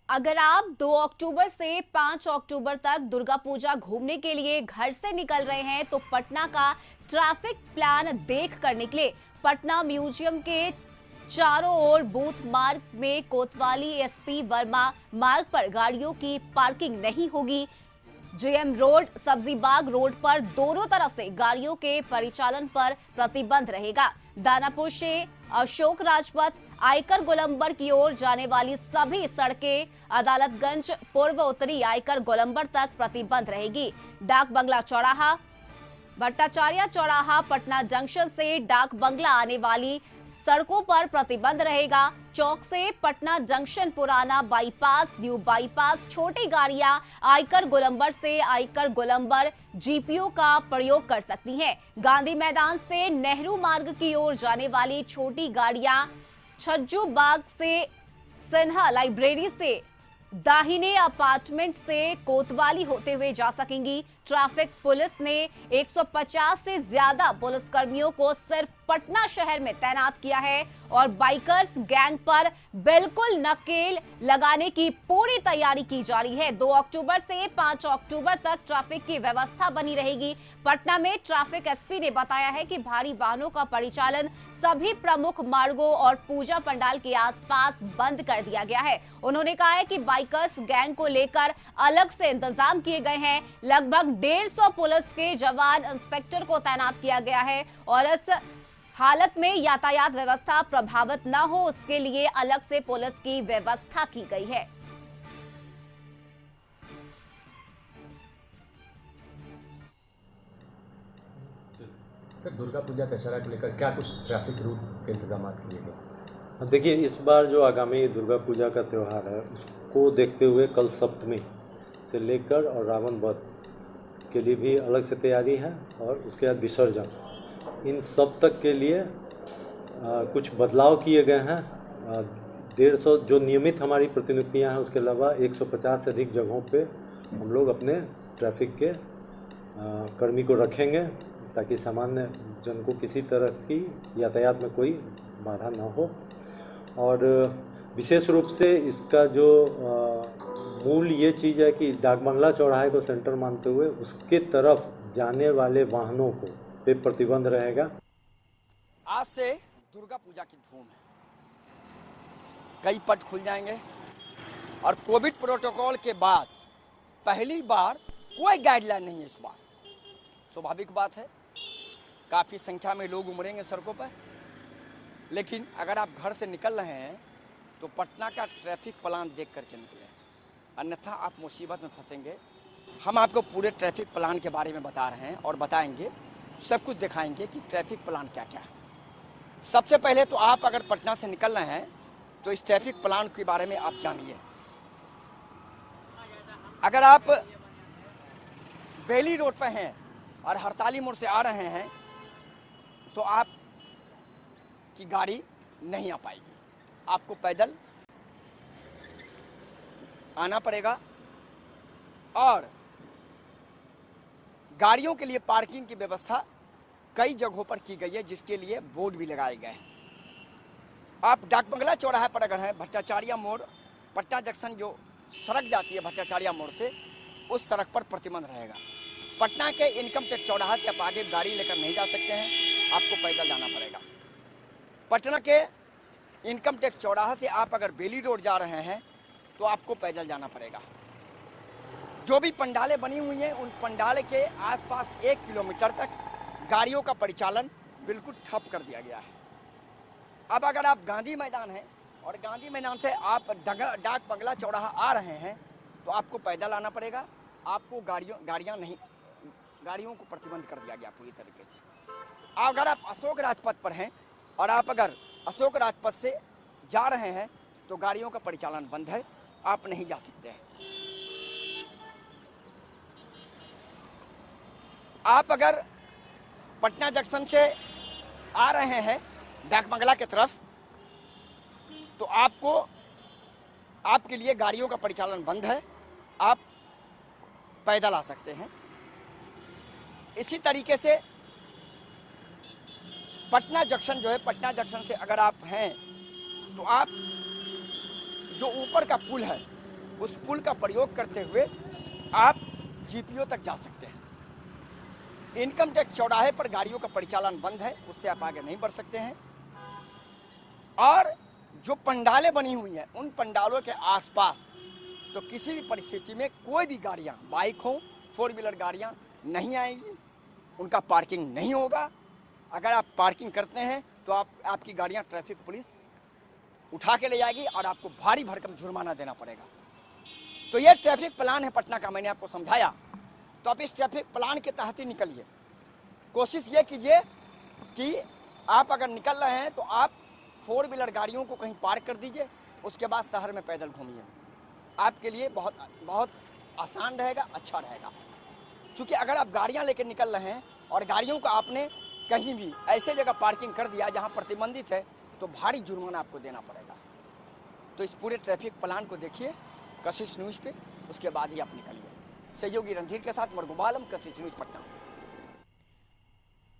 अगर आप 2 अक्टूबर से 5 अक्टूबर तक दुर्गा पूजा घूमने के लिए घर से निकल रहे हैं तो पटना का ट्रैफिक प्लान देख कर निकले। पटना म्यूजियम के चारों ओर बूथ मार्ग में कोतवाली एसपी वर्मा मार्ग पर गाड़ियों की पार्किंग नहीं होगी। जेएम रोड, सब्जी बाग रोड पर दोनों तरफ से गाड़ियों के परिचालन पर प्रतिबंध रहेगा। दानापुर से अशोक राजपथ, आयकर गोलंबर की ओर जाने वाली सभी सड़कें, अदालतगंज पूर्व उत्तरी आयकर गोलंबर तक प्रतिबंध रहेगी। डाक बंगला चौराहा, भट्टाचार्य चौराहा, पटना जंक्शन से डाक बंगला आने वाली सड़कों पर प्रतिबंध रहेगा। चौक से पटना जंक्शन, पुराना बाईपास, न्यू बाईपास, छोटी गाड़ियां आयकर गोलंबर से आयकर गोलंबर जीपीओ का प्रयोग कर सकती हैं। गांधी मैदान से नेहरू मार्ग की ओर जाने वाली छोटी गाड़ियां छज्जू बाग से सिन्हा लाइब्रेरी से दाहिने अपार्टमेंट से कोतवाली होते हुए जा सकेंगी। ट्रैफिक पुलिस ने 150 से ज्यादा पुलिसकर्मियों को सिर्फ पटना शहर में तैनात किया है और बाइकर्स गैंग पर बिल्कुल नकेल लगाने की पूरी तैयारी की जा रही है। 2 अक्टूबर से 5 अक्टूबर तक ट्रैफिक की व्यवस्था बनी रहेगी। पटना में ट्रैफिक एसपी ने बताया है कि भारी वाहनों का परिचालन सभी प्रमुख मार्गों और पूजा पंडाल के आसपास बंद कर दिया गया है। उन्होंने कहा है कि बाइकर्स गैंग को लेकर अलग से इंतजाम किए गए हैं। लगभग 150 पुलिस के जवान, इंस्पेक्टर को तैनात किया गया है और इस हालत में यातायात व्यवस्था प्रभावित न हो उसके लिए अलग से पुलिस की व्यवस्था की गई है। दुर्गा पूजा दशहरा को लेकर क्या कुछ ट्रैफिक रूट के इंतजाम किए गए? देखिए, इस बार जो आगामी दुर्गा पूजा का त्यौहार है उसको देखते हुए कल सप्तमी से लेकर और रावण वध के लिए भी अलग से तैयारी है और उसके बाद विसर्जन, इन सब तक के लिए कुछ बदलाव किए गए हैं। 150 जो नियमित हमारी प्रतिनियुक्तियाँ हैं उसके अलावा 150 से अधिक जगहों पे हम लोग अपने ट्रैफिक के कर्मी को रखेंगे ताकि सामान्य जन को किसी तरह की यातायात में कोई बाधा ना हो। और विशेष रूप से इसका जो मूल ये चीज़ है कि डाक बंगला चौराहे को सेंटर मानते हुए उसके तरफ जाने वाले वाहनों को पे प्रतिबंध रहेगा। आज से दुर्गा पूजा की धूम है, कई पट खुल जाएंगे और कोविड प्रोटोकॉल के बाद पहली बार कोई गाइडलाइन नहीं है इस बार। स्वाभाविक बात है, काफ़ी संख्या में लोग उमड़ेंगे सड़कों पर, लेकिन अगर आप घर से निकल रहे हैं तो पटना का ट्रैफिक प्लान देख करके निकलें, अन्यथा आप मुसीबत में फंसेंगे। हम आपको पूरे ट्रैफिक प्लान के बारे में बता रहे हैं और बताएंगे, सब कुछ दिखाएंगे कि ट्रैफिक प्लान क्या क्या है। सबसे पहले तो आप अगर पटना से निकल रहे हैं तो इस ट्रैफिक प्लान के बारे में आप जानिए। अगर आप बेली रोड पर हैं और हड़ताली मोड़ से आ रहे हैं तो आप की गाड़ी नहीं आ पाएगी, आपको पैदल आना पड़ेगा। और गाड़ियों के लिए पार्किंग की व्यवस्था कई जगहों पर की गई है, जिसके लिए बोर्ड भी लगाए गए हैं। आप डाक बंगला चौराहे पर अगर हैं, भट्टाचार्य मोड़, पटना जंक्शन जो सड़क जाती है भट्टाचार्य मोड़ से, उस सड़क पर प्रतिबंध रहेगा। पटना के इनकम टैक्स चौराहा से आप आगे गाड़ी लेकर नहीं जा सकते हैं, आपको पैदल जाना पड़ेगा। पटना के इनकम टैक्स चौराहा से आप अगर बेली रोड जा रहे हैं तो आपको पैदल जाना पड़ेगा। जो भी पंडालें बनी हुई हैं उन पंडाल के आसपास 1 किलोमीटर तक गाड़ियों का परिचालन बिल्कुल ठप कर दिया गया है। अब अगर आप गांधी मैदान हैं और गांधी मैदान से आप डाक बंगला चौराहा आ रहे हैं तो आपको पैदल आना पड़ेगा, आपको गाड़ियों को प्रतिबंध कर दिया गया पूरी तरीके से। अगर आप अशोक राजपथ पर हैं और आप अगर अशोक राजपथ से जा रहे हैं तो गाड़ियों का परिचालन बंद है, आप नहीं जा सकते हैं। आप अगर पटना जंक्शन से आ रहे हैं डाक बंगला की तरफ तो आपके लिए गाड़ियों का परिचालन बंद है, आप पैदल आ सकते हैं। इसी तरीके से पटना जंक्शन जो है, पटना जंक्शन से अगर आप हैं तो आप जो ऊपर का पुल है उस पुल का प्रयोग करते हुए आप जीपीओ तक जा सकते हैं। इनकम टैक्स चौराहे पर गाड़ियों का परिचालन बंद है, उससे आप आगे नहीं बढ़ सकते हैं। और जो पंडालें बनी हुई हैं, उन पंडालों के आसपास तो किसी भी परिस्थिति में कोई भी गाड़ियां, बाइक हो, 4 व्हीलर गाड़ियां नहीं आएंगी, उनका पार्किंग नहीं होगा। अगर आप पार्किंग करते हैं तो आपकी गाड़ियां ट्रैफिक पुलिस उठा के ले जाएगी और आपको भारी भरकम जुर्माना देना पड़ेगा। तो यह ट्रैफिक प्लान है पटना का, मैंने आपको समझाया। तो आप इस ट्रैफिक प्लान के तहत ही निकलिए। कोशिश ये कीजिए कि आप अगर निकल रहे हैं तो आप 4 व्हीलर गाड़ियों को कहीं पार्क कर दीजिए, उसके बाद शहर में पैदल घूमिए। आपके लिए बहुत बहुत आसान रहेगा, अच्छा रहेगा। क्योंकि अगर आप गाड़ियां लेकर निकल रहे हैं और गाड़ियों को आपने कहीं भी ऐसे जगह पार्किंग कर दिया जहां प्रतिबंधित है, तो भारी जुर्माना आपको देना पड़ेगा। तो इस पूरे ट्रैफिक प्लान को देखिए कशिश न्यूज़ पे, उसके बाद ही आप निकलिए। सहयोगी रणधीर के साथ मरगुबा आलम, कशिश न्यूज़ पटना।